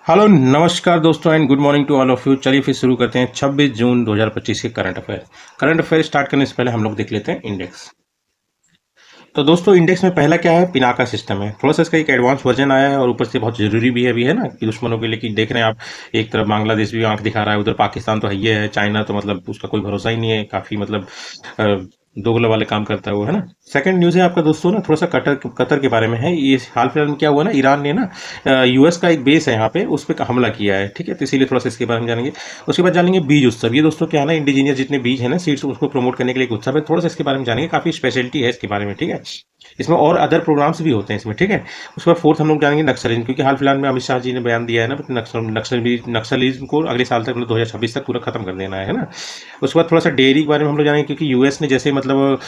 Hello नमस्कार दोस्तों and good morning to all of you. चलिए फिर शुरू करते हैं 26 जून 2025 के करंट अफेयर स्टार्ट करने से पहले हम लोग देख लेते हैं इंडेक्स। तो दोस्तों इंडेक्स में पहला क्या है, पिनाका सिस्टम है। थोड़ा सा इसका एक एडवांस वर्जन आया है और ऊपर से बहुत जरूरी भी है अभी, है ना, कि दुश्मनों के लिए। कि देख रहे हैं आप, एक तरफ बांग्लादेश भी आंख दिखा रहा है, उधर पाकिस्तान तो है ही है, चाइना तो मतलब उसका कोई भरोसा ही नहीं है, काफी मतलब दोगला वाले काम करता है वो, है ना। सेकंड न्यूज़ है आपका दोस्तों ना, थोड़ा सा कतर कतर के बारे में है। ये हाल फिलहाल में क्या हुआ ना, ईरान ने ना यूएस का एक बेस है यहाँ पे, उस पर हमला किया है, ठीक है। तो इसीलिए थोड़ा सा इसके बारे में जानेंगे। उसके बाद जानेंगे बीज उत्सव। ये दोस्तों क्या है ना, इंडिजीनियस जितने बीज है ना, सीड्स, उसको प्रमोट करने के लिए एक उत्सव है। थोड़ा सा इसके बारे में जानेंगे, काफी स्पेशलिटी है इसके बारे में, ठीक है। इसमें और अदर प्रोग्राम्स भी होते हैं इसमें, ठीक है। उसके बाद फोर्थ हम लोग जानेंगे नक्सलिज्म, क्योंकि हाल फिलहाल में अमित शाह जी ने बयान दिया है ना, नक्सलिज्म को अगले साल तक मतलब 2026 तक पूरा खत्म कर देना है ना। उसके बाद थोड़ा सा डेयरी के बारे में हम लोग जानेंगे, क्योंकि यूएस ने जैसे मतलब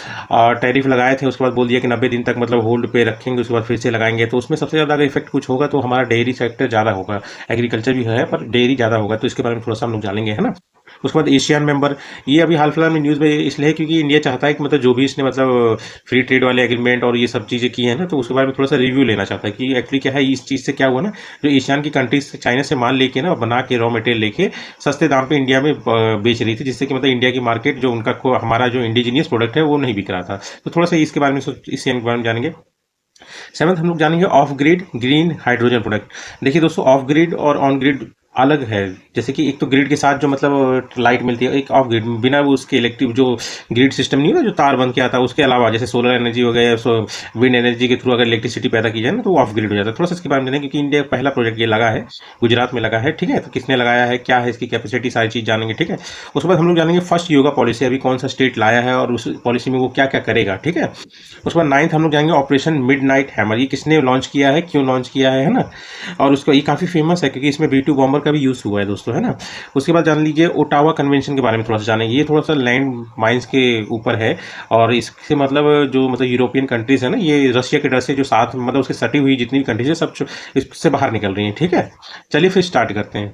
टैरिफ लगाए थे, उसके बाद बोल दिया कि 90 दिन तक मतलब होल्ड पे रखेंगे, उसके बाद फिर से लगाएंगे। तो उसमें सबसे ज़्यादा अगर इफेक्ट कुछ होगा तो हमारा डेयरी सेक्टर ज़्यादा होगा। एग्रीकल्चर भी है पर डेयरी ज़्यादा होगा, तो इसके बारे में थोड़ा सा हम लोग जानेंगे, है ना। उसके बाद एशियन मेंबर, ये अभी हाल फिलहाल में न्यूज़ में इसलिए है क्योंकि इंडिया चाहता है कि मतलब जो भी इसने मतलब फ्री ट्रेड वाले एग्रीमेंट और ये सब चीज़ें की है ना, तो उसके बारे में थोड़ा सा रिव्यू लेना चाहता है कि एक्चुअली क्या है। इस चीज़ से क्या हुआ ना, जो एशियन की कंट्रीज चाइना से माल लेके ना, बना के रॉ मटेरियल लेके सस्ते दाम पे इंडिया में बेच रही थी, जिससे कि मतलब इंडिया की मार्केट जो उनका हमारा जो इंडिजीनियस प्रोडक्ट है वो नहीं बिक रहा था। तो थोड़ा सा इसके बारे में एशियन के बारे में जानेंगे। सेवंथ हम लोग जानेंगे of grid green hydrogen product. देखिए दोस्तों, ऑफ ग्रिड और ऑन ग्रिड अलग है। जैसे कि एक तो ग्रिड के साथ जो मतलब लाइट मिलती है, एक ऑफ ग्रिड बिना वो उसके इलेक्ट्रिक जो ग्रिड सिस्टम नहीं होता जो तार बन के आता है, उसके अलावा जैसे सोलर एनर्जी हो गया, विंड एनर्जी के थ्रू अगर इलेक्ट्रिसिटी पैदा की जाए ना, तो वो ऑफ ग्रिड हो जाता है। थोड़ा सा इसके बारे में जानेंगे, क्योंकि इंडिया का पहला प्रोजेक्ट ये लगा है, गुजरात में लगा है, ठीक है। तो किसने लगाया है, क्या है इसकी कैपेसिटी, सारी चीज़ जानेंगे, ठीक है। उसके बाद हम लोग जानेंगे फर्स्ट योगा पॉलिसी, अभी कौन सा स्टेट लाया है और उस पॉलिसी में वो क्या क्या करेगा, ठीक है। उसके बाद नाइन्थ हम लोग जाएंगे ऑपरेशन मिड नाइट हैमर, ये किसने लॉन्च किया है, क्यों लॉन्च किया है ना। और उसका ये काफ़ी फेमस है क्योंकि इसमें B2 बॉम्बर का भी यूज़ हुआ है दोस्तों, है ना। उसके बाद जान लीजिए ओटावा कन्वेंशन के बारे में थोड़ा सा जानेंगे। ये थोड़ा सा लैंड माइंस के ऊपर है और इससे मतलब जो मतलब यूरोपियन कंट्रीज है ना, ये रशिया के डर से जो साथ मतलब उसके सटी हुई जितनी भी कंट्रीज है, सब इससे बाहर निकल रही हैं, ठीक है। चलिए फिर स्टार्ट करते हैं।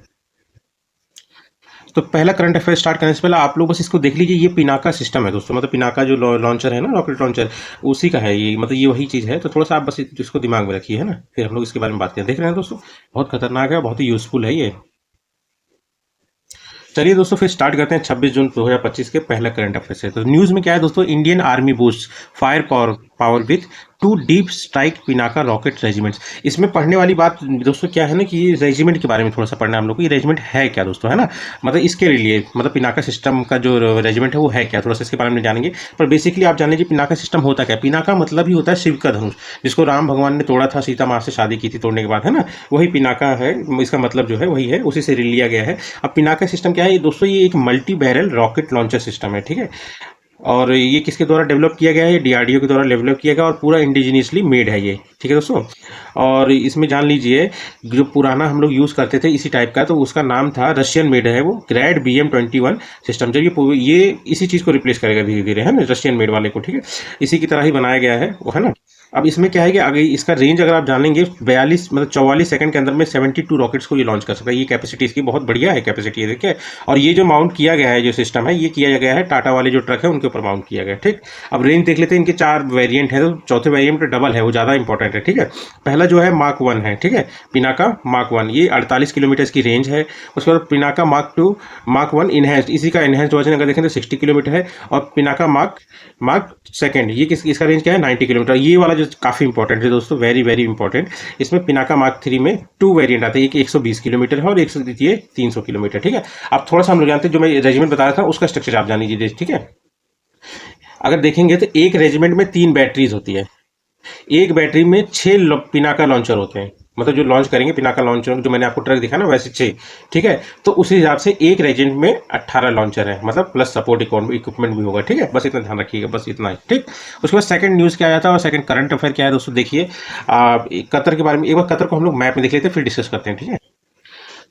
तो पहला करंट अफेयर स्टार्ट करने से पहले आप लोग बस इसको देख लीजिए, ये पिनाका सिस्टम है दोस्तों, मतलब पिनाका जो लॉन्चर है ना, रॉकेट लॉन्चर, उसी का है ये, मतलब ये वही चीज़ है। तो थोड़ा सा आप बस इसको दिमाग में रखिए, है ना। फिर हम लोग इसके बारे में बात करें। देख रहे हैं दोस्तों, बहुत खतरनाक है, बहुत ही यूजफुल है ये। चलिए दोस्तों फिर स्टार्ट करते हैं 26 जून 2025 के पहला करंट अफेयर से। तो न्यूज़ में क्या है दोस्तों, Indian army boost fire power power with 2 deep strike Pinaka rocket regiments. इसमें पढ़ने वाली बात दोस्तों क्या है ना, कि ये रेजिमेंट के बारे में थोड़ा सा पढ़ना है हम लोग को। ये रेजिमेंट है क्या दोस्तों, है ना, मतलब इसके लिए मतलब पिनाका सिस्टम का जो रेजिमेंट है वो है क्या, थोड़ा सा इसके बारे में जानेंगे। पर बेसिकली आप जान लीजिए पिनाका सिस्टम होता क्या है। पिनाका मतलब ही होता है शिव का धनुष, जिसको राम भगवान ने तोड़ा था, सीता माँ से शादी की थी तोड़ने के बाद, है ना। वही पिनाका है, इसका मतलब जो है वही है, उसी से लिया गया है। अब पिनाका सिस्टम क्या है ये दोस्तों, ये एक multi barrel rocket launcher system है, ठीक है। और ये किसके द्वारा डेवलप किया गया है, ये डीआरडीओ के द्वारा डेवलप किया गया और पूरा इंडिजीनियसली मेड है ये, ठीक है दोस्तों। और इसमें जान लीजिए, जो पुराना हम लोग यूज़ करते थे इसी टाइप का, तो उसका नाम था, रशियन मेड है वो, ग्रैड BM-21 सिस्टम। जब ये इसी चीज़ को रिप्लेस करेगा धीरे धीरे, है ना, रशियन मेड वाले को, ठीक है। इसी की तरह ही बनाया गया है वो, है ना। अब इसमें क्या है कि आगे इसका रेंज अगर आप जानेंगे, 42 मतलब 44 सेकंड के अंदर में 72 रॉकेट्स को ये लॉन्च कर सकता है। ये कैपेसिटी इसकी बहुत बढ़िया है, कैपेसिटी है, देखिए। और ये जो माउंट किया गया है, जो सिस्टम है, ये किया गया है टाटा वाले जो ट्रक है उनके ऊपर माउंट किया गया है, ठीक। अब रेंज देख लेते हैं, इनके 4 वेरिएंट है, तो चौथे वेरिएंट डबल है, वो ज़्यादा इंपॉर्टेंट है, ठीक है। पहला जो है मार्क 1 है, ठीक है, पिनाका मार्क 1, ये 48 किलोमीटर की रेंज है। उसके बाद पिनाका मार्क 2, मार्क 1 इनहेंस्ड, इसी का इनहेंस्ड वर्जन अगर देखें तो 60 किलोमीटर है। और पिनाका मार्क मार्क सेकंड, ये इसका रेंज क्या है, 90 किलोमीटर। ये वाला जो काफ़ी इंपॉर्टेंट है दोस्तों, वेरी वेरी इंपॉर्टेंट। इसमें पिनाका मार्क 3 में 2 वेरिएंट आते हैं, एक 120 किलोमीटर है और एक ये 300 किलोमीटर, ठीक है। अब थोड़ा सा हम लोग जानते हैं, जो मैं रेजिमेंट बता रहा था उसका स्ट्रक्चर आप जान लीजिए, ठीक है। अगर देखेंगे तो एक रेजिमेंट में 3 बैटरीज होती है, एक बैटरी में 6 पिनाका लॉन्चर होते हैं, मतलब जो लॉन्च करेंगे पिनाका लॉन्चर, जो मैंने आपको ट्रक दिखा ना वैसे 6, ठीक है। तो उसी हिसाब से एक रेजिमेंट में 18 लॉन्चर है, मतलब प्लस सपोर्ट इक्विपमेंट भी होगा, ठीक है। बस इतना ध्यान रखिएगा, बस इतना ही, ठीक। उसके बाद सेकंड न्यूज़ क्या आया था और सेकंड करंट अफेयर क्या है दोस्तों, देखिए। कतर के बारे में एक बार, कतर को हम लोग मैप में देख लेते हैं फिर डिस्कस करते हैं, ठीक है।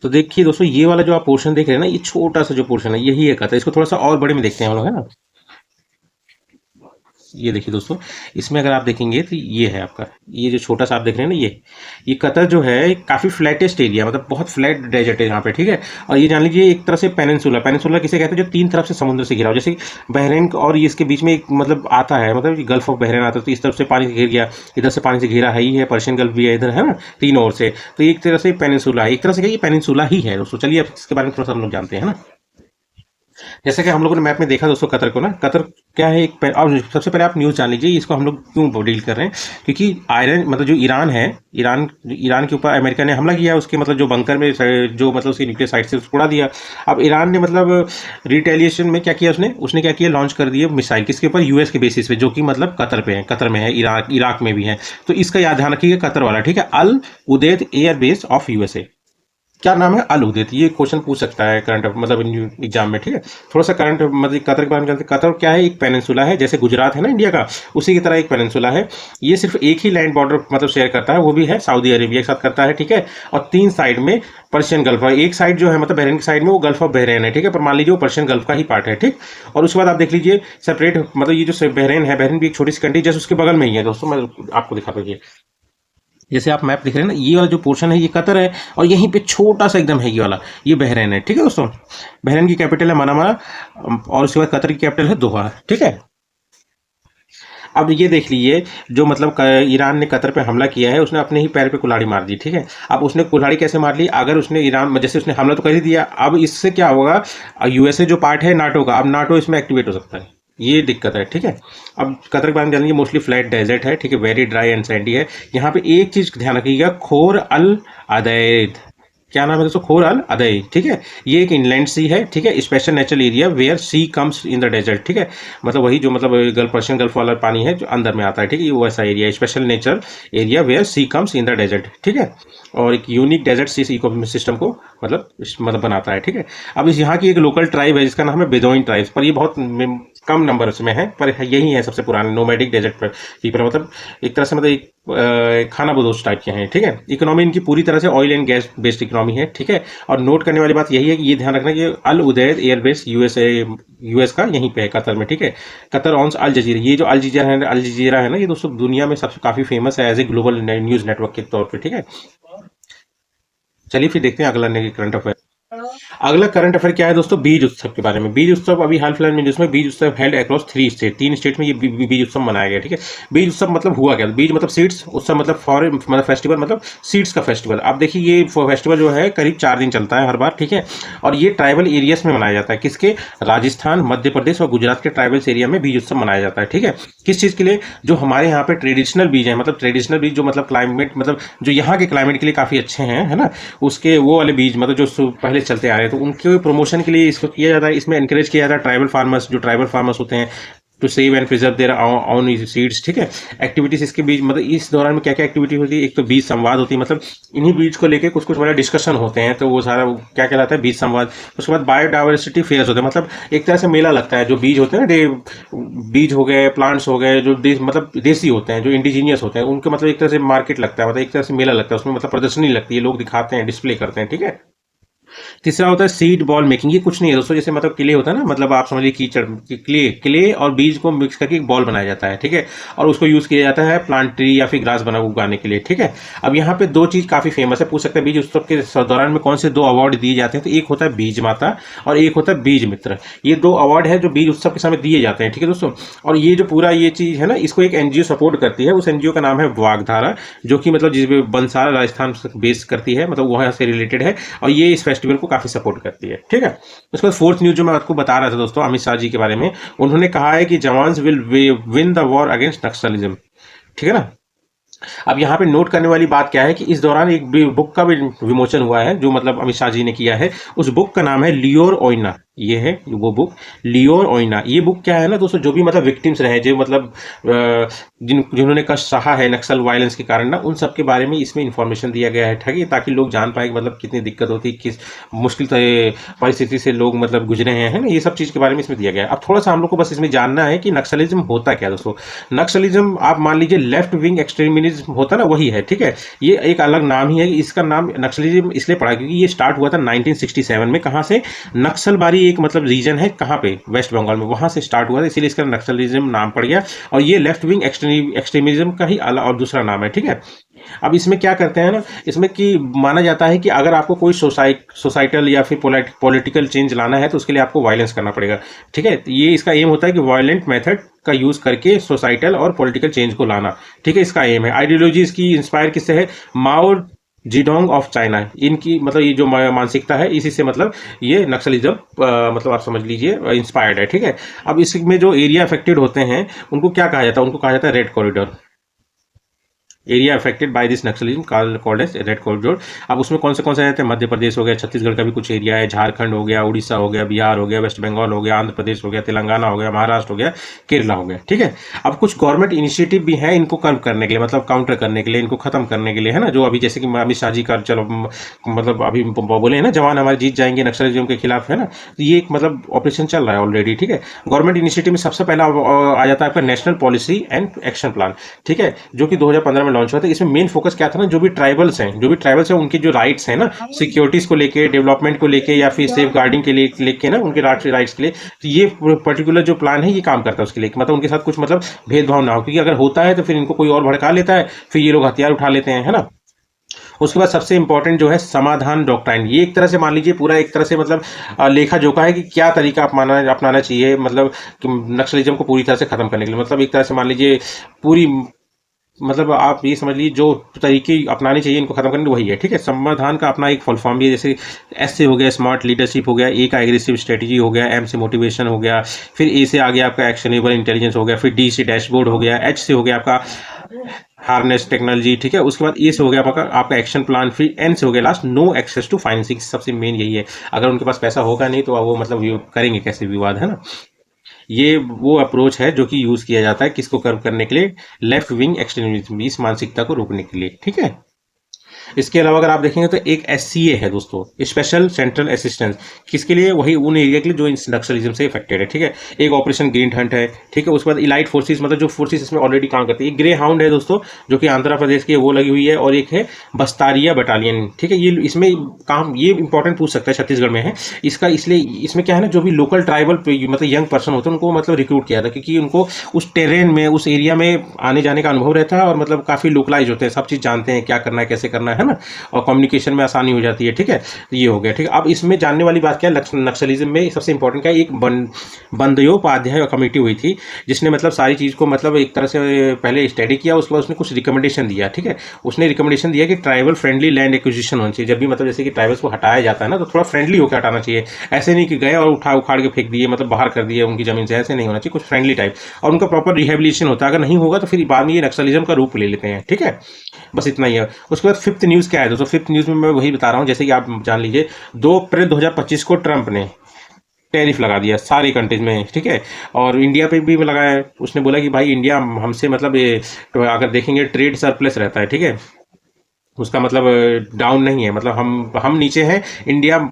तो देखिए दोस्तों, ये वाला जो आप पोर्शन देख रहे हैं ना, ये छोटा सा जो पोर्शन है यही है कतर। इसको थोड़ा सा और बड़े में देखते हैं हम लोग, है ना। ये देखिए दोस्तों, इसमें अगर आप देखेंगे तो ये है आपका, ये जो छोटा सा आप देख रहे हैं ना, ये कतर जो है काफ़ी फ्लैटेस्ट एरिया, मतलब बहुत फ्लैट डेजर्ट है यहाँ पे, ठीक है। और ये जान लीजिए एक तरह से पेनिनसुला किसे कहते हैं, जो 3 तरफ से समुद्र से घिरा हो, जैसे बहरीन और ये इसके बीच में एक मतलब आता है, मतलब गल्फ ऑफ बहरीन आता है, तो इस तरफ से पानी से घिर गया, इधर से पानी से घिरा है ही है, पर्शियन गल्फ भी है इधर, है ना, 3 ओर से। तो एक तरह से पेनिनसुला है, एक तरह से क्या ये पेनिनसुला ही है दोस्तों। चलिए अब इसके बारे में थोड़ा सा हम लोग जानते हैं, है ना। जैसे कि हम लोगों ने मैप में देखा दोस्तों, कतर को ना, कतर क्या है एक और सबसे पहले आप न्यूज़ जान लीजिए इसको हम लोग क्यों डील कर रहे हैं, क्योंकि आयरन मतलब जो ईरान है, ईरान के ऊपर अमेरिका ने हमला किया, उसके मतलब जो बंकर में जो मतलब उसके न्यूक्लियर साइट से उसको उड़ा दिया। अब ईरान ने मतलब रिटेलिएशन में क्या किया, उसने क्या किया, लॉन्च कर दिए मिसाइल किसके ऊपर, यूएस के बेसिस पे, जो कि मतलब कतर पे है, कतर में है, इराक में भी है। तो इसका याद ध्यान रखिएगा, कतर वाला, ठीक है, Al Udeid air base of USA. क्या नाम है, अल उदैद। ये क्वेश्चन पूछ सकता है करंट मतलब एग्जाम में, ठीक है। थोड़ा सा करंट मतलब कतर के बारे में जानते हैं। कतर क्या है, एक पेनिनसुला है, जैसे गुजरात है ना इंडिया का, उसी की तरह एक पेनिनसुला है। ये सिर्फ एक ही लैंड बॉर्डर मतलब शेयर करता है, वो भी है सऊदी अरेबिया के साथ करता है, ठीक है। और 3 साइड में पर्शियन गल्फ है, एक साइड जो है मतलब बहरीन की साइड में वो गल्फ ऑफ बहरीन है, ठीक है, पर मान लीजिए वो पर्शियन गल्फ का ही पार्ट है, ठीक। और उसके बाद आप देख लीजिए सेपरेट, मतलब ये जो बहरीन है, बहरीन भी एक छोटी सी कंट्री, जैसे उसके बगल में ही है दोस्तों, मैं आपको दिखा दीजिए। जैसे आप मैप दिख रहे हैं ना, ये वाला जो पोर्शन है ये कतर है, और यहीं पे छोटा सा एकदम है ये वाला, ये बहरीन है, ठीक है दोस्तों। बहरीन की कैपिटल है मनामा, और उसके बाद कतर की कैपिटल है दोहा, ठीक है। अब ये देख लीजिए, जो मतलब ईरान ने कतर पे हमला किया है, उसने अपने ही पैर पे कुल्हाड़ी मार दी, ठीक है। अब उसने कुल्हाड़ी कैसे मार ली, अगर उसने ईरान जैसे उसने हमला तो कर ही दिया, अब इससे क्या होगा, यूएसए जो पार्ट है नाटो का, अब नाटो इसमें एक्टिवेट हो सकता है, ये दिक्कत है, ठीक है। अब कतर के बारे में जान लीजिए, मोस्टली फ्लैट डेजर्ट है, ठीक है, वेरी ड्राई एंड सैंडी है। यहाँ पे एक चीज ध्यान रखिएगा, खोर अल अदैद, क्या नाम है दोस्तों, खोर अल अदई, ठीक है। ये एक इनलैंड सी है, ठीक है, special natural area where sea comes in the desert, ठीक है। मतलब वही जो मतलब गल्फ, पर्शियन गल्फ वाला पानी है जो अंदर में आता है, ठीक है, ये वैसा area, special natural area where sea comes in the desert, ठीक है। और एक unique desert sea ecosystem को मतलब बनाता है, ठीक है। अब इस यहाँ की एक लोकल ट्राइब है जिसका नाम है बेदोइन ट्राइब्स, पर ये बहुत कम नंबर में है, पर यही है सबसे पुराने नोमैडिक डेजर्ट पर पीपल, मतलब एक तरह से मतलब एक खाना बदोश टाइप के हैं, ठीक है। इकोनॉमी इनकी पूरी तरह से oil and gas based economy है, ठीक है। और नोट करने वाली बात यही है कि ये ध्यान रखना कि अल उदैद एयरबेस यूएस का यहीं पे है, कतर में, ठीक है। कतर ऑन्स अल जजीरा, ये जो अल जजीरा है ना, ये दोस्तों दुनिया में सबसे काफी फेमस है as a global news network के तौर पर, ठीक है। चलिए फिर देखते हैं अगला करंट अफेयर। अगला करंट अफेयर क्या है दोस्तों, बीज उत्सव के बारे में। बीज उत्सव अभी हाल फिलहाल में जिसमें बीज उत्सव हेल्ड अक्रॉस 3 स्टेट, 3 स्टेट में ये बीज उत्सव मनाया गया, ठीक है। बीज उत्सव मतलब हुआ क्या, बीज मतलब सीड्स, उत्सव मतलब फॉरेन मतलब फेस्टिवल, मतलब सीड्स का फेस्टिवल। आप देखिए ये फेस्टिवल जो है करीब 4 दिन चलता है हर बार, ठीक है। और ये ट्राइबल एरियाज में मनाया जाता है, किसके, राजस्थान, मध्य प्रदेश और गुजरात के ट्राइबल्स एरिया में बीज उत्सव मनाया जाता है, ठीक है। किस चीज़ के लिए, जो हमारे यहाँ पे ट्रेडिशनल बीज है, मतलब ट्रेडिशनल बीज जो मतलब क्लाइमेट, मतलब जो यहाँ के क्लाइमेट के लिए काफ़ी अच्छे हैं, है ना, उसके वो वाले बीज मतलब जो पहले चलते आ रहे हैं, तो उनके प्रमोशन के लिए इसको किया जाता है, इसमें एनकरेज किया जाता है ट्राइबल फार्मर्स, जो ट्राइबल फार्मर्स होते हैं, to save and preserve their own seeds, ठीक है। एक्टिविटीज इसके बीच मतलब इस दौरान में क्या क्या एक्टिविटी होती है, एक तो बीज संवाद होती है, मतलब इन्हीं बीज को लेके कुछ मतलब डिस्कशन होते हैं, तो वो सारा क्या कहलाता है, बीज संवाद। उसके बाद बायोडाइवर्सिटी फेयर्स होते हैं, मतलब एक तरह से मेला लगता है, जो बीज होते हैं ना, बीज हो गए, प्लांट्स हो गए, जो मतलब देसी होते हैं, जो इंडिजीनियस होते हैं, उनके मतलब एक तरह से मार्केट लगता है, मतलब एक तरह से मेला लगता है, उसमें मतलब प्रदर्शनी लगती है, लोग दिखाते हैं, डिस्प्ले करते हैं, ठीक है। तीसरा होता है सीड बॉल मेकिंग, ये कुछ नहीं है दोस्तों, जैसे मतलब क्ले होता है ना, मतलब आप समझिए कीचड़, क्ले और बीज को मिक्स करके एक बॉल बनाया जाता है, ठीक है। और उसको यूज किया जाता है प्लांट ट्री या फिर ग्रास उगाने के लिए, ठीक है। अब यहाँ पे 2 चीज काफी फेमस है, पूछ सकते हैं बीज उत्सव के दौरान में कौन से 2 अवार्ड दिए जाते हैं, तो एक होता है बीज माता और एक होता है बीज मित्र। ये 2 अवार्ड है जो बीज उत्सव के समय दिए जाते हैं, ठीक है दोस्तों। और ये जो पूरा ये चीज है ना, इसको एक एनजीओ सपोर्ट करती है, उस एनजीओ का नाम है वागधारा, जो कि मतलब जिसमें बंसारा राजस्थान बेस करती है, मतलब वहाँ से रिलेटेड है, और ये इस फेस्टिवल को काफी सपोर्ट करती है, ठीक है। उसके बाद 4th न्यूज जो मैं आपको बता रहा था दोस्तों, अमित शाह जी के बारे में, उन्होंने कहा है कि jawans will win the war against Naxalism, ठीक है ना। अब यहाँ पे नोट करने वाली बात क्या है कि इस दौरान एक बुक का भी विमोचन हुआ है, जो मतलब अमित शाह जी ने किया है। उस बुक का नाम है लियोर ओइना, ये है वो बुक, लियोर ओइना। ये बुक क्या है ना दोस्तों, जो भी मतलब विक्टिम्स रहे, जो मतलब जिन्होंने कष्ट सहा है नक्सल वायलेंस के कारण ना, उन सब के बारे में इसमें इंफॉर्मेशन दिया गया है, ठगी, ताकि लोग जान पाए कि मतलब कितनी दिक्कत होती है, किस मुश्किल परिस्थिति से लोग मतलब गुजरे हैं ना, ये सब चीज़ के बारे में इसमें दिया गया है। अब थोड़ा सा हम लोग को बस इसमें जानना है कि नक्सलिज्म होता क्या दोस्तों। नक्सलिज्म आप मान लीजिए लेफ्ट विंग एक्सट्रीमिज्म होता ना, वही है, ठीक है। ये एक अलग नाम ही है, इसका नाम नक्सलिज्म इसलिए पड़ा क्योंकि ये स्टार्ट हुआ था 1967 में। कहाँ से, नक्सलबारी एक मतलब रीजन है कहाँ पे, वेस्ट बंगाल में, वहाँ से स्टार्ट हुआ था, इसीलिए इसका नक्सलिज्म नाम पड़ गया। और ये लेफ्ट विंग एक्सट्रीमिज्म का ही और दूसरा नाम है, ठीक है। अब इसमें क्या करते हैं ना, इसमें कि माना जाता है कि अगर आपको कोई सोसाइटल या फिर पॉलिटिकल चेंज लाना है तो उसके लिए आपको वायलेंस करना पड़ेगा, ठीक है। तो ये इसका एम होता है कि वायलेंट मेथड का यूज करके सोसाइटल और पॉलिटिकल चेंज को लाना, ठीक है, इसका एम है। आइडियोलॉजी इसकी इंस्पायर किससे है, माओ जीडोंग ऑफ चाइना, इनकी मतलब ये जो मानसिकता है इसी से मतलब ये नक्सलिज्म मतलब आप समझ लीजिए इंस्पायर्ड है, ठीक है। अब इसमें जो एरिया अफेक्टेड होते हैं उनको क्या कहा जाता है, उनको कहा जाता है red corridor, area affected by this Naxalism called as red corridor. अब उसमें कौन से रहते हैं, मध्य प्रदेश हो गया, छत्तीसगढ़ का भी कुछ एरिया है, झारखंड हो गया, उड़ीसा हो गया, बिहार हो गया, वेस्ट बंगाल हो गया, आंध्र प्रदेश हो गया, तेलंगाना हो गया, महाराष्ट्र हो गया, केरला हो गया, ठीक है। अब कुछ गवर्नमेंट इनिशिएटिव भी है इनको कम करने के लिए, मतलब काउंटर करने के लिए, इनको खत्म करने के लिए, है ना, जो अभी जैसे कि अमित शाह जी का चलो मतलब अभी बोले हैं ना, जवान हमारे जीत जाएंगे नक्सलिज्म के खिलाफ, है ना, तो ये एक मतलब ऑपरेशन चल रहा है ऑलरेडी, ठीक है। गवर्नमेंट इनिशिएटिव में सबसे पहला आ जाता है आपका national policy and action plan, ठीक है, जो कि 2015 में लॉन्च हुआ था। इसमें मेन फोकस क्या था ना, जो भी ट्राइबल्स हैं उनके जो राइट्स हैं ना, सिक्योरिटीज को लेके, डेवलपमेंट को लेके या फिर सेफ गार्डिंग के लिए लेके ना, उनके राइट्स के लिए, तो ये पर्टिकुलर जो प्लान है ये काम करता है उसके लिए, मतलब उनके साथ कुछ मतलब भेदभाव ना हो, क्योंकि अगर होता है तो फिर इनको कोई और भड़का लेता है, फिर ये लोग हथियार उठा लेते हैं, है ना। उसके बाद सबसे इंपॉर्टेंट जो है समाधान डॉक्ट्राइन, ये एक तरह से मान लीजिए पूरा एक तरह से मतलब लेखा जोखा है कि क्या तरीका अपनाना चाहिए, मतलब नक्सलिज्म को पूरी तरह से खत्म करने के लिए, मतलब एक तरह से मान लीजिए पूरी मतलब आप ये समझ लीजिए जो तरीके अपनाने चाहिए इनको खत्म करने के वही है, ठीक है। समाधान का अपना एक फुल फॉर्म भी है, जैसे एस से हो गया स्मार्ट लीडरशिप हो गया, ए का एग्रेसिव स्ट्रेटजी हो गया, एम से मोटिवेशन हो गया, फिर ए से आ गया आपका एक्शनेबल इंटेलिजेंस हो गया, फिर डी से डैशबोर्ड हो गया, एच से हो गया आपका हार्नेस टेक्नोलॉजी, ठीक है। उसके बाद ए से हो गया आपका एक्शन प्लान, फिर एन से हो गया last no access to financing, सबसे मेन यही है, अगर उनके पास पैसा होगा नहीं तो वो मतलब करेंगे कैसे विवाद, है ना। ये वो अप्रोच है जो कि यूज किया जाता है किसको कर्व करने के लिए, लेफ्ट विंग एक्सट्रीमिज्म, इस मानसिकता को रोकने के लिए, ठीक है। इसके अलावा अगर आप देखेंगे तो एक एससीए है दोस्तों, स्पेशल सेंट्रल असिस्टेंस, किसके लिए, वही उन एरिया के लिए जो नक्सलिज्म से इफेक्टेड है, ठीक है। एक ऑपरेशन ग्रीन हंट है, ठीक है। उसके बाद इलाइट फोर्सेस, मतलब जो फोर्सेस इसमें ऑलरेडी काम करती है। एक ग्रे हाउंड है दोस्तों जो कि आंध्र प्रदेश की वो लगी हुई है, और एक है बस्तारिया बटालियन, ठीक है। ये इसमें काम ये इंपॉर्टेंट पूछ सकता है, छत्तीसगढ़ में है इसका, इसलिए इसमें क्या है ना, जो भी लोकल ट्राइबल मतलब यंग पर्सन होते हैं उनको मतलब रिक्रूट किया था, क्योंकि उनको उस टेरेन में उस एरिया में आने जाने का अनुभव रहता है, और मतलब काफ़ी लोकलाइज होते हैं, सब चीज़ जानते हैं क्या करना है कैसे करना है ना, और कम्युनिकेशन में आसानी हो जाती है, ठीक है। तो ये हो गया, ठीक है। अब इसमें जानने वाली बात क्या है, नक्सलिज्म में सबसे इंपॉर्टेंट क्या है, एक बंदयोपाध्याय कमेटी हुई थी जिसने मतलब सारी चीज़ को मतलब एक तरह से पहले स्टडी किया, उसके बाद उसने कुछ रिकमेंडेशन दिया, ठीक है। उसने रिकमेंडेशन दिया कि ट्राइबल फ्रेंडली लैंड एक्विजिशन होनी चाहिए, जब भी मतलब जैसे कि ट्राइबल्स को हटाया जाता है ना तो थोड़ा फ्रेंडली होकर हटाना चाहिए, ऐसे नहीं कि गए और उखाड़ के फेंक दिए, मतलब बाहर कर दिए उनकी जमीन से, ऐसे नहीं होना चाहिए, कुछ फ्रेंडली टाइप, और उनका प्रॉपर रिहेबिलिटेशन होता है। अगर नहीं होगा तो फिर बाद में ये नक्सलिज्म का रूप ले लेते हैं, ठीक है। बस इतना ही है। उसके बाद फिफ्थ न्यूज़ क्या है दोस्तों, फिफ्थ न्यूज़ में मैं वही बता रहा हूँ, जैसे कि आप जान लीजिए 2 अप्रैल 2025 को ट्रंप ने टैरिफ लगा दिया सारी कंट्रीज में, ठीक है, और इंडिया पे भी लगाया है। उसने बोला कि भाई इंडिया हमसे मतलब ये अगर देखेंगे ट्रेड सरप्लस रहता है, ठीक है, उसका मतलब डाउन नहीं है, मतलब हम नीचे हैं, इंडिया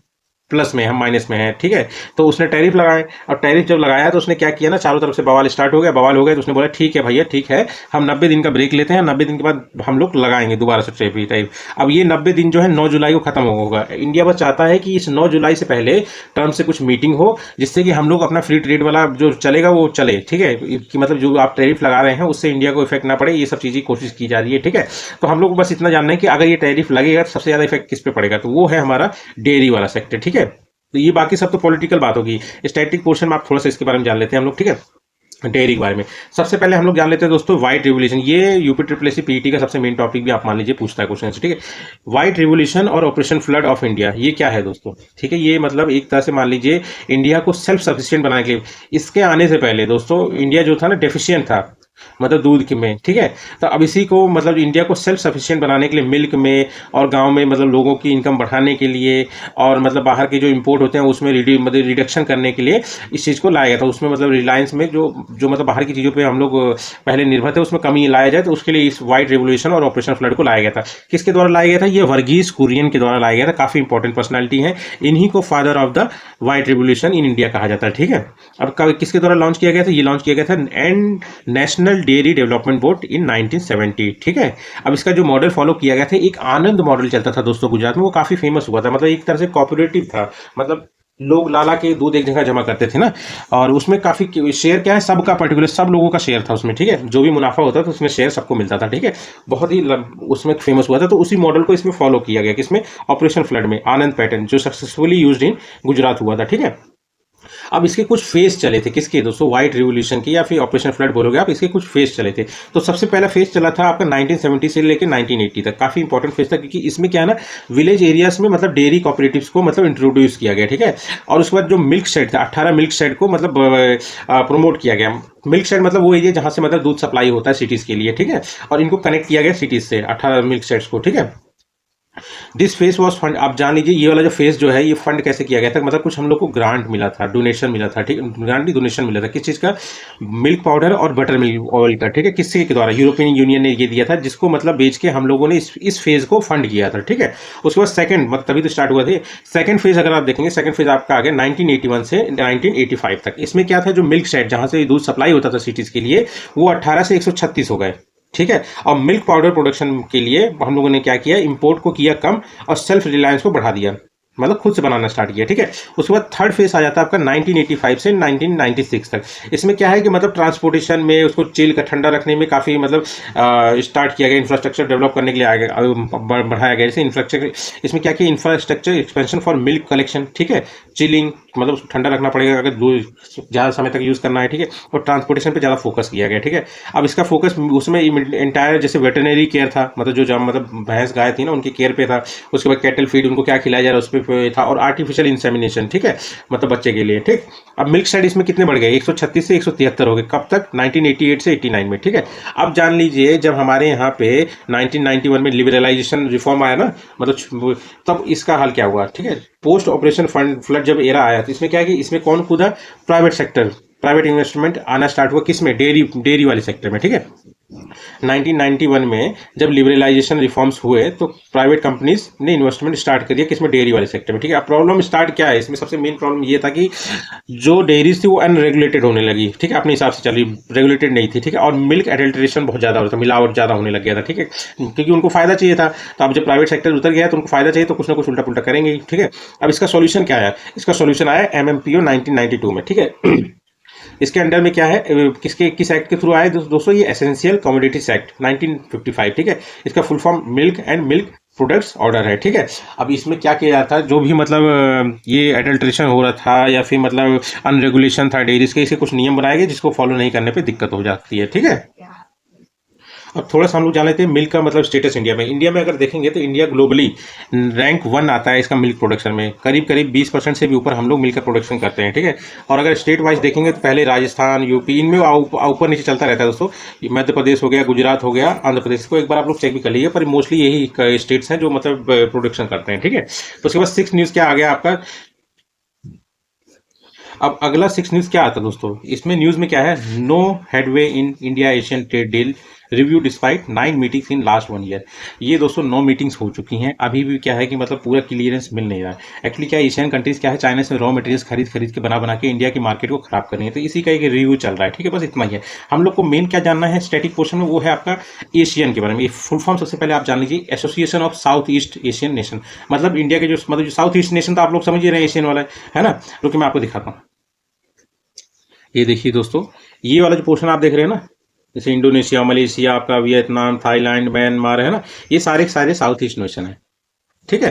प्लस में, हम माइनस में है, ठीक है। तो उसने टैरिफ लगाए, और टैरिफ जब लगाया तो उसने क्या किया ना, चारों तरफ से बवाल स्टार्ट हो गया, बवाल हो गया, तो उसने बोला ठीक है भैया ठीक है, हम 90 दिन का ब्रेक लेते हैं, 90 दिन के बाद हम लोग लगाएंगे दोबारा से टैरिफ। अब ये 90 दिन जो है 9 जुलाई को खत्म होगा। इंडिया बस चाहता है कि इस 9 जुलाई से पहले ट्रम्प से कुछ मीटिंग हो, जिससे कि हम लोग अपना फ्री ट्रेड वाला जो चलेगा वो चले, ठीक है, कि मतलब जो आप टैरिफ लगा रहे हैं उससे इंडिया को इफेक्ट ना पड़े, ये सब चीज़ें कोशिश की जा रही है, ठीक है। तो हम लोग बस इतना जानना है कि अगर ये टैरिफ लगेगा तो सबसे ज़्यादा इफेक्ट किस पे पड़ेगा, तो वो है हमारा डेयरी वाला सेक्टर, ठीक है। तो ये बाकी सब तो पॉलिटिकल बात होगी, स्टैटिक पोर्शन में आप थोड़ा सा इसके बारे में जान लेते हैं हम लोग, ठीक है। डेयरी के बारे में सबसे पहले हम लोग जान लेते हैं दोस्तों व्हाइट रिवोल्यूशन, ये यूपी ट्रिपल पीटी का सबसे मेन टॉपिक भी आप मान लीजिए पूछता है क्वेश्चन से, ठीक है। व्हाइट रिवोल्यूशन और ऑपरेशन फ्लड ऑफ इंडिया, ये क्या है दोस्तों, ठीक है। ये मतलब एक तरह से मान लीजिए इंडिया को सेल्फ सफिशिएंट बनाने के लिए, इसके आने से पहले दोस्तों इंडिया जो था ना डेफिशिएंट था, मतलब दूध के में, ठीक है। तो अब इसी को मतलब इंडिया को सेल्फ सफिशिएंट बनाने के लिए मिल्क में और गांव में मतलब लोगों की इनकम बढ़ाने के लिए, और मतलब बाहर के जो इंपोर्ट होते हैं उसमें मतलब रिडक्शन करने के लिए इस चीज़ को लाया गया था। उसमें मतलब रिलायंस में जो मतलब बाहर की चीज़ों पे हम लोग पहले निर्भर थे उसमें कमी लाया जाए, तो उसके लिए इस व्हाइट रिवोल्यूशन और ऑपरेशन फ्लड को लाया गया था। किसके द्वारा लाया गया था, ये वर्गीस कुरियन के द्वारा लाया गया था, काफ़ी इंपॉर्टेंट पर्सनैलिटी है, इन्हीं को father of the white revolution in India कहा जाता है, ठीक है। अब किसके द्वारा लॉन्च किया गया था, ये लॉन्च किया गया था and national dairy development board in 1970, ठीक है। अब इसका जो मॉडल फॉलो किया गया था, एक आनंद मॉडल चलता था दोस्तों गुजरात में, वो काफी फेमस हुआ था, मतलब एक तरह से कोऑपरेटिव था, मतलब लोग लाला के दूध एक जगह जमा करते थे ना, और उसमें काफ़ी शेयर क्या है, सबका पर्टिकुलर सब लोगों का शेयर था उसमें, ठीक है, जो भी मुनाफा होता था उसमें शेयर सबको मिलता था, ठीक है, बहुत ही उसमें फेमस हुआ था। तो उसी मॉडल को इसमें फॉलो किया गया, किसमें, ऑपरेशन फ्लड में, आनंद पैटर्न जो सक्सेसफुली यूज्ड इन गुजरात हुआ था, ठीक है। अब इसके कुछ फेज चले थे, किसके दोस्तों, व्हाइट रिवोल्यूशन की या फिर ऑपरेशन फ्लड बोलोगे आप, इसके कुछ फेज चले थे। तो सबसे पहला फेज चला था आपका 1970 से लेकर 1980 तक, काफी इंपॉर्टेंट फेज था, क्योंकि इसमें क्या है ना, विलेज एरियाज में मतलब डेयरी कॉपरेटिव्स को मतलब इंट्रोड्यूस किया गया, ठीक है। और उसके बाद जो मिल्क शेड था, 18 मिल्क शेड को मतलब प्रमोट किया गया। मिल्क शेड मतलब वो एरिया जहां से मतलब दूध सप्लाई होता है सिटीज के लिए, ठीक है, और इनको कनेक्ट किया गया सिटीज से, 18 मिल्क शेड्स को, ठीक है। दिस फेस वॉज फंड, आप जान लीजिए ये वाला जो फेस जो है ये फंड कैसे किया गया था, मतलब कुछ हम लोग को ग्रांट मिला था, डोनेशन मिला था, ठीक है, ग्रांट नहीं डोनेशन मिला था, किस चीज़ का, मिल्क पाउडर और बटर मिल्क ऑयल का, ठीक है, किसके के द्वारा, यूरोपियन यूनियन ने ये दिया था, जिसको मतलब बेच के हम लोगों ने इस फेज को फंड किया था, ठीक है। उसके बाद सेकंड, मतलब तभी तो स्टार्ट हुआ थे, सेकंड फेज अगर आप देखेंगे, सेकंड फेज आपका आ गया 1981 से 1985 तक। इसमें क्या था, जो मिल्क शेड जहां से दूध सप्लाई होता था सिटीज के लिए, वो 18 से 136 हो गए, ठीक है। और मिल्क पाउडर प्रोडक्शन के लिए हम लोगों ने क्या किया, इंपोर्ट को किया कम और सेल्फ रिलायंस को बढ़ा दिया, मतलब खुद से बनाना स्टार्ट किया, ठीक है। उसके बाद थर्ड फेज आ जाता है आपका 1985 से 1996 तक। इसमें क्या है कि मतलब ट्रांसपोर्टेशन में उसको चिल का ठंडा रखने में काफ़ी मतलब स्टार्ट किया गया, इंफ्रास्ट्रक्चर डेवलप करने के लिए बढ़ाया गया, जैसे इंफ्रास्ट्रक्चर, इसमें क्या किया, infrastructure expansion for milk collection, ठीक है, चिलिंग, मतलब उसको ठंडा रखना पड़ेगा अगर दूध ज़्यादा समय तक यूज़ करना है, ठीक है, और ट्रांसपोर्टेशन पे ज़्यादा फोकस किया गया, ठीक है। अब इसका फोकस उसमें एंटायर जैसे वेटरनरी केयर था, मतलब जो मतलब भैंस गाय थी ना उनकी केयर पे था। उसके बाद कैटल फीड, उनको क्या खिलाया जा रहा है उस पर था, और आर्टिफिशियल इंसेमिनेशन, ठीक है, मतलब बच्चे के लिए, ठीक। अब मिल्क शेड इसमें कितने बढ़ गए, 136 से 173 हो गए, कब तक, 1988 से 89 में, ठीक है। अब जान लीजिए जब हमारे यहाँ पे 1991 में लिबरलाइजेशन रिफॉर्म आया ना, मतलब तब इसका हाल क्या हुआ, ठीक है। पोस्ट ऑपरेशन फंड फ्लड जब एरा आया तो इसमें क्या है कि इसमें कौन कूदा, प्राइवेट सेक्टर, प्राइवेट इन्वेस्टमेंट आना स्टार्ट हुआ, किसमें, डेयरी वाले सेक्टर में, ठीक है। 1991 में जब लिबरलाइजेशन रिफॉर्म्स हुए तो प्राइवेट कंपनीज ने इन्वेस्टमेंट स्टार्ट कर दिया, किसमें, डेयरी वाले सेक्टर में, ठीक है। अब प्रॉब्लम स्टार्ट क्या है इसमें, सबसे मेन प्रॉब्लम ये था कि जो डेयरीज थी वो अनरेगुलेटेड होने लगी, ठीक है, अपने हिसाब से चल रही, रेगुलेटेड नहीं थी, ठीक है, और मिल्क एडल्ट्रेशन बहुत ज़्यादा हो रहा था, मिलावट ज़्यादा होने लग गया था, ठीक है, क्योंकि उनको फायदा चाहिए था। तो अब जब प्राइवेट सेक्टर उतर गया तो उनको फायदा चाहिए, तो कुछ ना कुछ उल्टा पुल्टा करेंगे, ठीक है। अब इसका सॉल्यूशन क्या है, इसका सॉल्यूशन आया MMPO 1992 में, ठीक है। इसके अंडर में क्या है, किस एक्ट के थ्रू आए दोस्तों, ये एसेंशियल कमोडिटीज एक्ट 1955, ठीक है। इसका full form milk and milk products order है, ठीक है। अब इसमें क्या किया जाता है, जो भी मतलब ये एडल्ट्रेशन हो रहा था या फिर मतलब अनरेगुलेशन था डेयरीज के, इसके कुछ नियम बनाए गए जिसको फॉलो नहीं करने पे दिक्कत हो जाती है, ठीक है। अब थोड़ा सा हम लोग जान लेते हैं मिल्क का मतलब स्टेटस इंडिया में अगर देखेंगे तो इंडिया ग्लोबली रैंक 1 आता है इसका मिल्क प्रोडक्शन में, करीब करीब 20% से भी ऊपर हम लोग मिल्क का प्रोडक्शन करते हैं, ठीक है। और अगर स्टेट वाइज देखेंगे तो पहले राजस्थान, यूपी, इनमें ऊपर नीचे चलता रहता है दोस्तों। मध्य प्रदेश हो गया, गुजरात हो गया, आंध्र प्रदेश को एक बार आप लोग चेक भी कर लीजिए, पर मोस्टली यही स्टेट्स हैं जो मतलब प्रोडक्शन करते हैं, ठीक है। तो उसके बाद 6 न्यूज़ क्या आ गया आपका, अब अगला 6 न्यूज़ क्या आता है दोस्तों, इसमें न्यूज़ में क्या है, no headway in India Asian trade deal review despite 9 meetings in last 1 year. ये दोस्तों 9 मीटिंग्स हो चुकी हैं, अभी भी क्या है कि मतलब पूरा क्लियरेंस मिल नहीं रहा है। एक्चुअली क्या एशियन कंट्रीज क्या है, चाइना से रॉ मटेरियल्स खरीद के बना के इंडिया की मार्केट को खराब कर रही है, तो इसी का एक रिव्यू चल रहा है, ठीक है, बस इतना ही है। हम लोग को मेन क्या जानना है स्टैटिक पोर्शन में, वो है आपका एशियन के बारे में। फुल फॉर्म सबसे पहले आप जान लीजिए, association of south east Asian nation, मतलब इंडिया के जो मतलब जो साउथ ईस्ट नेशन तो आप लोग समझ ही रहे हैं एशियन वाला है ना। रुकिए मैं आपको दिखाता हूँ, ये देखिए दोस्तों, ये वाला जो पोर्शन आप देख रहे हैं ना, जैसे इंडोनेशिया, मलेशिया, आपका वियतनाम, थाईलैंड, म्यांमार है ना, ये सारे साउथ ईस्ट नेशन है, ठीक है।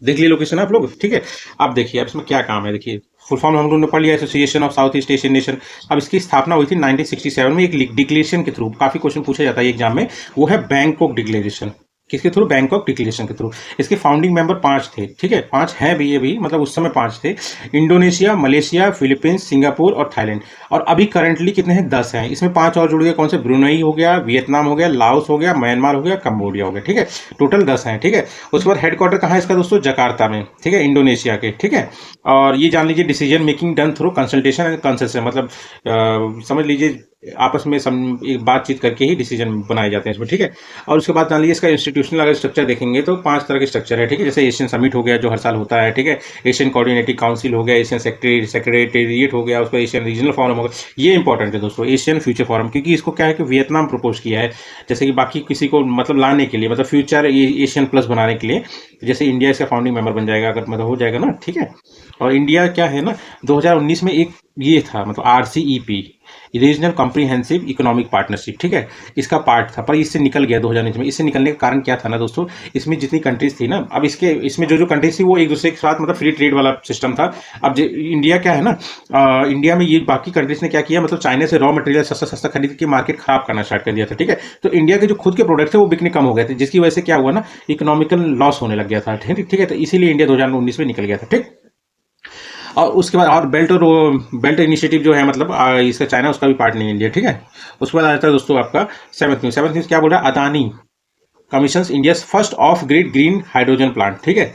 देख लिए लोकेशन आप लोग, ठीक है। अब देखिए अब इसमें क्या काम है, देखिए फुल फॉर्म हम लोगों ने पढ़ लिया, association of south east Asian nation. अब इसकी स्थापना हुई थी 1967 में एक डिक्लेरेशन के थ्रू, काफी क्वेश्चन पूछा जाता है एग्जाम में, वो है बैंकॉक डिक्लेरेशन। किसके थ्रू, बैंकॉक डिक्लेरेशन के थ्रू। इसके फाउंडिंग मेंबर 5 थे, ठीक है, 5 हैं भी, ये भी मतलब उस समय 5 थे, इंडोनेशिया, मलेशिया, फिलीपींस, सिंगापुर और थाईलैंड। और अभी करंटली कितने हैं, 10 हैं। इसमें 5 और जुड़ गए, कौन से, ब्रुनई हो गया, वियतनाम हो गया, लाओस हो गया, म्यांमार हो गया, कंबोडिया हो गया, ठीक है, टोटल 10 हैं, ठीक है। उसके बाद हेडक्वार्टर कहाँ है इसका दोस्तों, जकार्ता में, ठीक है, इंडोनेशिया के, ठीक है। और ये जान लीजिए decision making done through consultation and concession, मतलब समझ लीजिए आपस में एक बातचीत करके ही डिसीजन बनाए जाते हैं इसमें, ठीक है। और उसके बाद जान लीजिए इसका इंस्टीट्यूशनल अगर स्ट्रक्चर देखेंगे तो 5 तरह के स्ट्रक्चर है, ठीक है। जैसे एशियन समिट हो गया जो हर साल होता है, ठीक है। एशियन कोऑर्डिनेटिंग काउंसिल हो गया, एशियन सेक्रेटेरिएट हो गया, उसका एशियन रीजनल फोरम हो गया। ये इंपॉर्टेंट है दोस्तों, एशियन फ्यूचर फोरम, क्योंकि इसको क्या है कि वियतनाम प्रपोज किया है, जैसे कि बाकी किसी को मतलब लाने के लिए, मतलब फ्यूचर एशियन प्लस बनाने के लिए, जैसे इंडिया इसका फाउंडिंग मेंबर बन जाएगा अगर मतलब हो जाएगा ना, ठीक है। और इंडिया क्या है ना, 2019 में एक ये था मतलब RCEP, regional comprehensive economic partnership, ठीक है, इसका पार्ट था, पर इससे निकल गया 2019 में। इससे निकलने का कारण क्या था ना दोस्तों, इसमें जितनी कंट्रीज थी ना, अब इसमें जो कंट्रीज थी वो एक दूसरे के साथ मतलब फ्री ट्रेड वाला सिस्टम था। अब इंडिया क्या है ना, इंडिया में ये बाकी कंट्रीज ने क्या किया, मतलब चाइना से रॉ मटेरियल सस्ता सस्ता खरीद के मार्केट खराब करना स्टार्ट कर दिया था, ठीक है। तो इंडिया के जो खुद के प्रोडक्ट थे वो बिकने कम हो गए थे, जिसकी वजह से क्या हुआ ना, इकोनॉमिकल लॉस होने लग गया था, ठीक है। तो इसीलिए इंडिया 2019 में निकल गया था, ठीक। और उसके बाद और बेल्ट इनिशिएटिव जो है मतलब इसका चाइना उसका भी पार्ट नहीं है इंडिया, ठीक है। उसके बाद आ जाता है दोस्तों आपका सेवंथ न्यूज क्या बोल रहा है, Adani commissions India first of grid green hydrogen plant, ठीक है।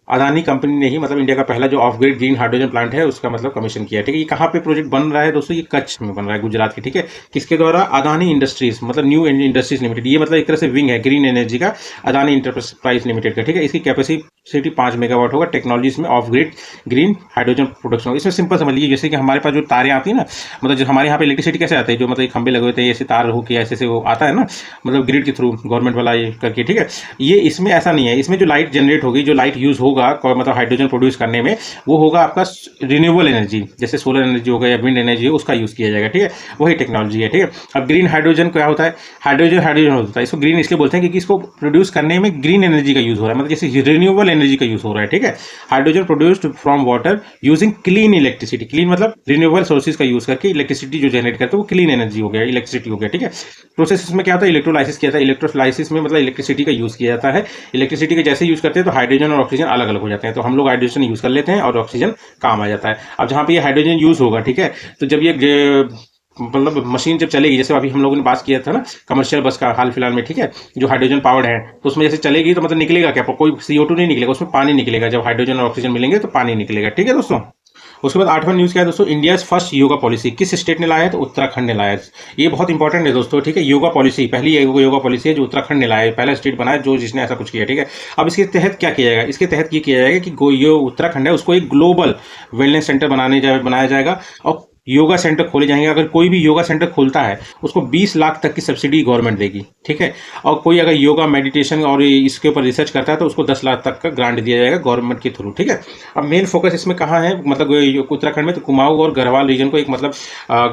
अदानी कंपनी ने ही मतलब इंडिया का पहला जो of grid green hydrogen plant है उसका मतलब कमीशन किया, ठीक है। ये कहाँ पे प्रोजेक्ट बन रहा है दोस्तों, ये कच्छ में बन रहा है, गुजरात के, ठीक है। किसके द्वारा, अदानी इंडस्ट्रीज मतलब न्यू इंडस्ट्रीज लिमिटेड, ये मतलब एक तरह से विंग है ग्रीन एनर्जी का, अदानी इंटरप्राइज लिमिटेड का, ठीक है। इसकी कैपेसिटी 5 मेगावाट होगा, टेक्नोलॉजीज में of grid green hydrogen production होगा। इसमें सिंपल समझ लीजिए, जैसे कि हमारे पास जो तारें आती है ना, मतलब जो हमारे यहाँ पे इलेक्ट्रिसिटी कैसे आती है, जो मतलब खंबे लगे हुए थे ऐसे तार होकर ऐसे वो आता है ना, मतलब ग्रिड के थ्रू गवर्नमेंट वाला ये करके, ठीक है। ये इसमें ऐसा नहीं है, इसमें जो लाइट जनरेट होगी, जो लाइट यूज होगा मतलब हाइड्रोजन प्रोड्यूस करने में, वो होगा आपका रिन्यूएबल एनर्जी, जैसे सोलर एनर्जी हो गया या विंड एनर्जी हो, उसका यूज किया जाएगा, ठीक है। वही टेक्नोलॉजी है, ठीक है। अब ग्रीन हाइड्रोजन क्या होता है, हाइड्रोजन होता है, इसको ग्रीन इसलिए बोलते हैं क्योंकि इसको प्रोड्यूस करने में ग्रीन एनर्जी का यूज हो रहा है, मतलब जैसे रिन्यूएबल एनर्जी का यूज हो रहा है, ठीक है। Hydrogen produced from water using clean electricity, clean मतलब रिन्यूएबल सोर्सेज का यूज करके इलेक्ट्रिसिटी जो जनरेट करते हैं वो क्लीन एनर्जी हो गया, इलेक्ट्रिसिटी हो गया, ठीक है। प्रोसेस में क्या होता है, इलेक्ट्रोलाइसिस किया जाता है, इलेक्ट्रोलाइसिस में मतलब इलेक्ट्रिसिटी का यूज किया जाता है। इलेक्ट्रिसिटी के जैसे यूज करते हैं तो हाइड्रोजन और ऑक्सीजन अलग अलग हो जाते हैं, तो हम लोग हाइड्रोजन यूज कर लेते हैं और ऑक्सीजन काम आ जाता है। अब जहाँ पे ये हाइड्रोजन यूज होगा, ठीक है, तो जब ये मतलब मशीन जब चलेगी, जैसे अभी हम लोगों ने बात किया था ना कमर्शियल बस का हाल फिलहाल में, ठीक है, जो हाइड्रोजन पावर्ड है, तो उसमें जैसे चलेगी तो मतलब निकलेगा क्या, कोई CO2 नहीं निकलेगा, उसमें पानी निकलेगा। जब हाइड्रोजन और ऑक्सीजन मिलेंगे तो पानी निकलेगा, ठीक है दोस्तों। उसके बाद 8वां न्यूज क्या है दोस्तों, इंडिया फर्स्ट योगा पॉलिसी किस स्टेट ने लाया है, तो उत्तराखंड ने लाया है। ये बहुत इंपॉर्टेंट है दोस्तों, ठीक है। योगा पॉलिसी पहली योगा पॉलिसी है जो उत्तराखंड ने लाया है, पहला स्टेट बना है जो जिसने ऐसा कुछ किया, ठीक है। अब इसके तहत क्या किया जाएगा, इसके तहत ये किया जाएगा कि जो उत्तराखंड है उसको एक ग्लोबल वेलनेस सेंटर बनाया जाएगा और योगा सेंटर खोले जाएंगे। अगर कोई भी योगा सेंटर खोलता है उसको 20 लाख तक की सब्सिडी गवर्नमेंट देगी, ठीक है। और कोई अगर योगा मेडिटेशन और इसके ऊपर रिसर्च करता है तो उसको 10 लाख तक का ग्रांट दिया जाएगा गवर्नमेंट के थ्रू, ठीक है। अब मेन फोकस इसमें कहाँ है, मतलब उत्तराखंड में तो कुमाऊं और गढ़वाल रीजन को एक मतलब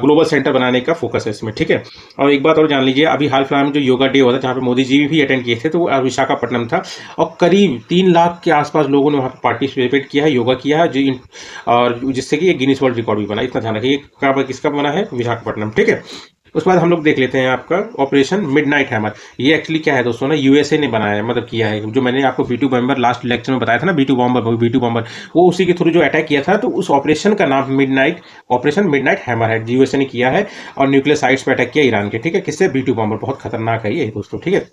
ग्लोबल सेंटर बनाने का फोकस है इसमें, ठीक है। और एक बात और जान लीजिए, अभी हाल फिलहाल में जो योगा डे हुआ था जहाँ पे मोदी जी भी अटेंड किए थे, तो वो विशाखापट्टनम था और करीब 3 लाख के आसपास लोगों ने वहाँ पर पार्टिसिपेट किया है, योगा किया है, और जिससे कि ये गिनीज वर्ल्ड रिकॉर्ड भी बना। इतना ध्यान रखिए, किसका बना है, विशाखापट्टनम, ठीक है। उसके बाद हम लोग देख लेते हैं आपका ऑपरेशन मिडनाइट हैमर। ये एक्चुअली क्या है दोस्तों ना, USA ने बनाया है, मतलब किया है, जो मैंने आपको B2 बॉम्बर लास्ट लेक्चर में बताया था ना, B2 बॉम्बर वो उसी के थ्रू जो अटैक किया था, तो उस ऑपरेशन का नाम ऑपरेशन मिडनाइट हैमर है, USA ने किया है और न्यूक्लियर साइट्स पर अटैक किया ईरान के, ठीक है। किससे, B2 बॉम्बर, बहुत खतरनाक है ये दोस्तों, ठीक है,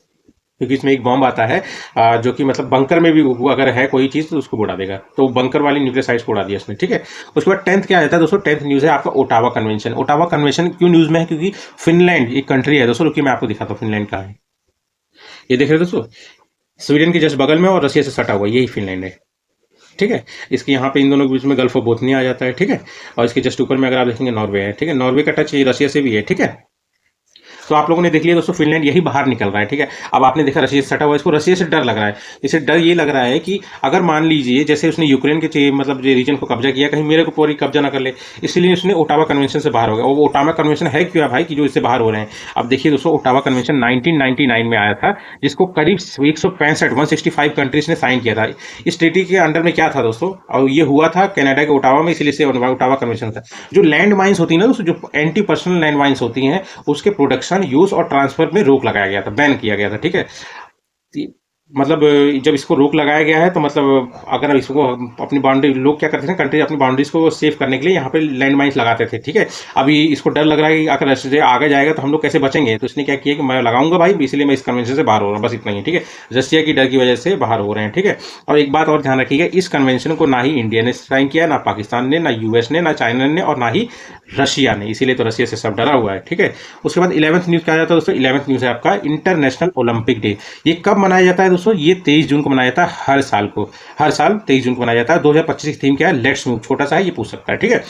क्योंकि इसमें एक बॉम्ब आता है जो कि मतलब बंकर में भी अगर है कोई चीज़ तो उसको उड़ा देगा, तो बंकर वाली न्यूक्लियर साइट्स को उड़ा दिया इसने, ठीक है। उसके बाद 10th क्या आता है दोस्तों, 10th न्यूज़ है आपका ओटावा कन्वेंशन। ओटावा कन्वेंशन क्यों न्यूज़ में है, क्योंकि फिनलैंड एक कंट्री है दोस्तों, रुकिए मैं आपको दिखाता हूँ फिनलैंड कहाँ है। ये देख रहे हो दोस्तों, स्वीडन के जस्ट बगल में और रशिया से सटा हुआ यही फिनलैंड है, ठीक है। इसके यहाँ पे इन दोनों के बीच में गल्फ ऑफ बोथनिया आ जाता है, ठीक है। और इसके जस्ट ऊपर में अगर आप देखेंगे नॉर्वे है, ठीक है, नॉर्वे का टच रशिया से भी है, ठीक है। तो आप लोगों ने देख लिया दोस्तों, फिनलैंड यही बाहर निकल रहा है, ठीक है। अब आपने देखा रशिया से सटा हुआ, इसको रशिया से डर लग रहा है। इसे डर ये लग रहा है कि अगर मान लीजिए जैसे उसने यूक्रेन के मतलब जो रीजन को कब्जा किया, कहीं मेरे को पूरी कब्जा ना कर ले, इसलिए उसने ओटावा कन्वेंशन से बाहर हो गया। वो ओटावा कन्वेंशन है क्यों है भाई कि जो इससे बाहर हो रहे हैं। अब देखिए दोस्तों, ओटावा कन्वेंशन 1999 में आया था, जिसको करीब 165 कंट्रीज ने साइन किया था। इस ट्रीटी के अंडर में क्या था दोस्तों, और ये हुआ था कनाडा के ओटावा में, इसलिए ओटावा कन्वेंशन था। जो लैंड माइंस होती है ना दोस्तों, जो एंटी पर्सनल लैंड माइंस होती हैं, उसके प्रोडक्शन, यूज और ट्रांसफर में रोक लगाया गया था, बैन किया गया था, ठीक है। मतलब जब इसको रोक लगाया गया है तो मतलब अगर इसको अपनी बाउंड्री, लोग क्या करते थे, कंट्री अपनी बाउंड्रीज को सेव करने के लिए यहाँ पे लैंड माइन्स लगाते थे, ठीक है। अभी इसको डर लग रहा है कि अगर रशिया आगे जाएगा तो हम लोग कैसे बचेंगे, तो इसने क्या किया कि मैं लगाऊंगा भाई, इसलिए मैं इस कन्वेंशन से बाहर हो रहा हूँ, बस इतना ही, ठीक है। रशिया की डर की वजह से बाहर हो रहे हैं, ठीक है। और एक बात और ध्यान रखिएगा, इस कन्वेंशन को ना ही इंडिया ने साइन किया, ना पाकिस्तान ने, ना US ने, ना चाइना ने, और ना ही रशिया ने, इसीलिए तो रशिया से सब डरा हुआ है, ठीक है। उसके बाद 11th न्यूज़ क्या आ जाता है दोस्तों, 11th न्यूज़ है आपका इंटरनेशनल ओलंपिक डे। ये कब मनाया जाता है दोस्तों, ये 23 जून को मनाया जाता है हर साल को, हर साल 23 जून को मनाया जाता है। 2025 की थीम क्या है, लेट्स मूव, छोटा सा है ये पूछ सकता है, ठीक है।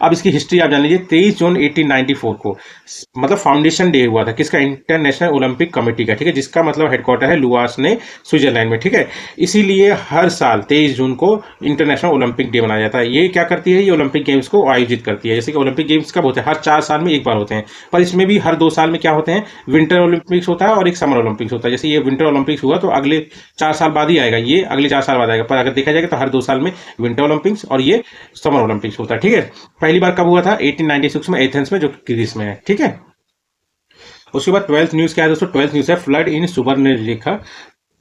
अब इसकी हिस्ट्री आप जान लीजिए, 23 जून 1894 को मतलब फाउंडेशन डे हुआ था किसका, इंटरनेशनल ओलंपिक कमेटी का, ठीक है, जिसका मतलब हेडक्वार्टर है लुआस ने स्विट्जरलैंड में, ठीक है। इसीलिए हर साल 23 जून को इंटरनेशनल ओलंपिक डे मनाया जाता है। ये क्या करती है, ये ओलंपिक गेम्स को आयोजित करती है। जैसे कि ओलंपिक गेम्स कब होते हैं, हर 4 साल में एक बार होते हैं, पर इसमें भी हर 2 साल में क्या होते हैं, विंटर ओलंपिक्स होता है और एक समर ओलंपिक्स होता है। जैसे ये विंटर ओलंपिक्स हुआ तो अगले 4 साल बाद ही आएगा, ये अगले 4 साल बाद आएगा, पर अगर देखा जाएगा तो हर 2 साल में विंटर ओलंपिक्स और ये समर ओलंपिक्स होता है, ठीक है। पहली बार कब हुआ था, 1896 में एथेंस में, जो ग्रीस में है, ठीक है। उसके बाद 12th न्यूज़ क्या है दोस्तों, 12th न्यूज़ है फ्लड इन सुवर्णरेखा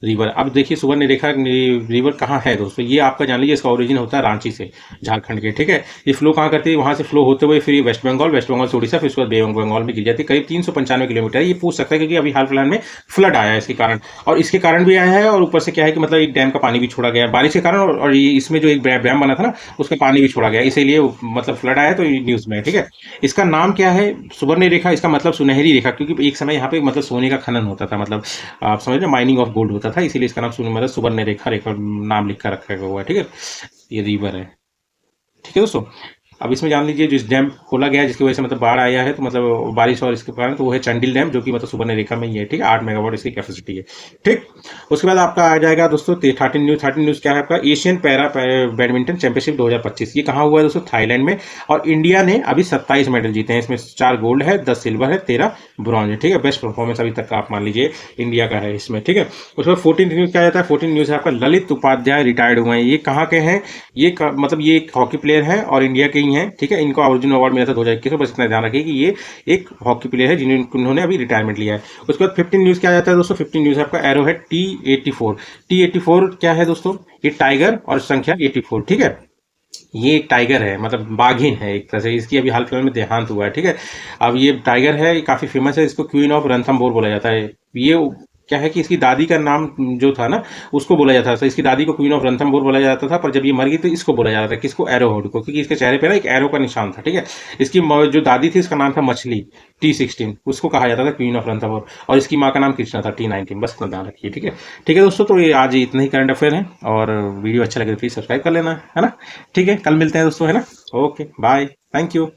रिवर। अब देखिए सुवर्णरेखा रिवर कहाँ है दोस्तों, ये आपका जान लीजिए, इसका ओरिजिन होता है रांची से, झारखंड के, ठीक है। ये फ्लो कहाँ करती है, वहाँ से फ्लो होते हुए फिर ये वेस्ट बंगाल, वेस्ट बंगाल से उड़ीसा, फिर उसके बाद बे ऑफ बंगाल में गिर जाती है। करीब 395 किलोमीटर है। ये पूछ सकता है क्योंकि अभी हाल फिलहाल में फ्लड आया है इसके कारण, और इसके कारण भी आया है, और ऊपर से क्या है कि मतलब एक डैम का पानी भी छोड़ा गया है बारिश के कारण, और ये इसमें जो एक डैम बना था ना, उसका पानी भी छोड़ा गया, इसीलिए मतलब फ्लड आया, तो न्यूज़ में है, ठीक है। इसका नाम क्या है, सुवर्णरेखा, इसका मतलब सुनहरी रेखा, क्योंकि एक समय यहाँ पे मतलब सोने का खनन होता था, मतलब आप समझ रहे, माइनिंग ऑफ गोल्ड होता था, इसीलिए इसका नाम मतलब सुवर्ण रेखा रेखा नाम लिख कर रखा हुआ है, ठीक है। ये रिवर है, ठीक है दोस्तों। अब इसमें जान लीजिए जिस डैम खोला गया है जिसकी वजह से मतलब बाढ़ आया है, तो मतलब बारिश और इसके कारण, तो वो है चंडिल डैम, जो कि मतलब सुवर्ण रेखा में ही है, ठीक है। 8 मेगावाट इसकी कैपेसिटी है, ठीक। उसके बाद आपका आ जाएगा दोस्तों 13 न्यूज़ क्या है आपका, एशियन पैरा बैडमिंटन चैंपियनशिप 2025। ये कहाँ हुआ है दोस्तों, थाईलैंड में, और इंडिया ने अभी 27 मेडल जीते हैं। इसमें 4 गोल्ड है, 10 सिल्वर है, 13 ब्रॉन्ज है, ठीक है। बेस्ट परफॉर्मेंस अभी तक का आप मान लीजिए इंडिया का है इसमें, ठीक है। उसके बाद 14th न्यूज़ क्या आता है, 14 न्यूज़ है आपका ललित उपाध्याय रिटायर्ड हुए हैं। ये कहाँ के हैं, ये मतलब ये एक हॉकी प्लेयर है और इंडिया के ही हैं, ठीक है। इनको अर्जुन अवार्ड मिला था 2021 में, बस इतना ध्यान रखिए कि ये एक हॉकी प्लेयर है जिन्होंने अभी रिटायरमेंट लिया है। उसके बाद 15 न्यूज़ क्या जाता है दोस्तों, 15 न्यूज़ है आपका एरोहेड T84। T84 क्या है दोस्तों, ये टाइगर और संख्या 84, ठीक है। ये एक टाइगर है, मतलब बाघिन है एक तरह से, इसकी अभी हाल फिलहाल में देहांत हुआ है, ठीक है। अब ये टाइगर है, ये काफ़ी फेमस है, इसको क्वीन ऑफ रणथंबोर बोला जाता है। ये क्या है कि इसकी दादी का नाम जो था ना, उसको बोला जाता था, इसकी दादी को क्वीन ऑफ रणथंबोर बोला जाता था, पर जब ये मर गई तो इसको बोला जाता था, किसको, एरोहेड को, क्योंकि इसके चेहरे पे ना एक एरो का निशान था, ठीक है। इसकी जो दादी थी उसका नाम था मछली, T16, उसको कहा जाता था क्वीन ऑफ रणथंबोर, और इसकी माँ का नाम कृष्णा था, T19। बस इतना ध्यान रखिए, ठीक है। ठीक है दोस्तों, तो ये आज इतना ही करंट अफेयर है, और वीडियो अच्छा लगे तो प्लीज़ सब्सक्राइब कर लेना, है ना। ठीक है, कल मिलते हैं दोस्तों, है ना। Okay bye, thank you.